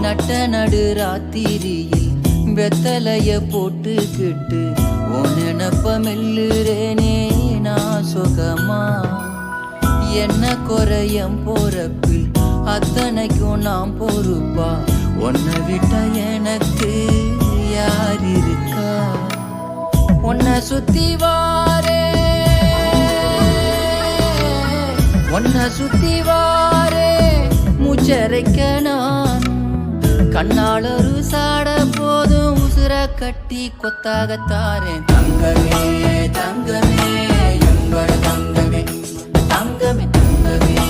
நட்ட நடு ராத்திரியில் வெத்தலைய போட்டுக்கிட்டு உன் நினப்ப மெல்லுறேனே நான் சுகமா. என்ன குறையம் போறப்பில் அத்தனைக்கும் நாம் பொறுப்பா. உன்னை விட்ட எனக்கு யார் இருக்கா. உன்னை சுத்தி வாரே உன்னை சுத்தி வாரே மூச்சரைக்க நான் கண்ணாளொரு சாட போதும் உசுர கட்டி கொத்தாகத்தாரேன். தங்கமே தங்கமே எங்களோட தங்கமே தங்கமே தங்கமே.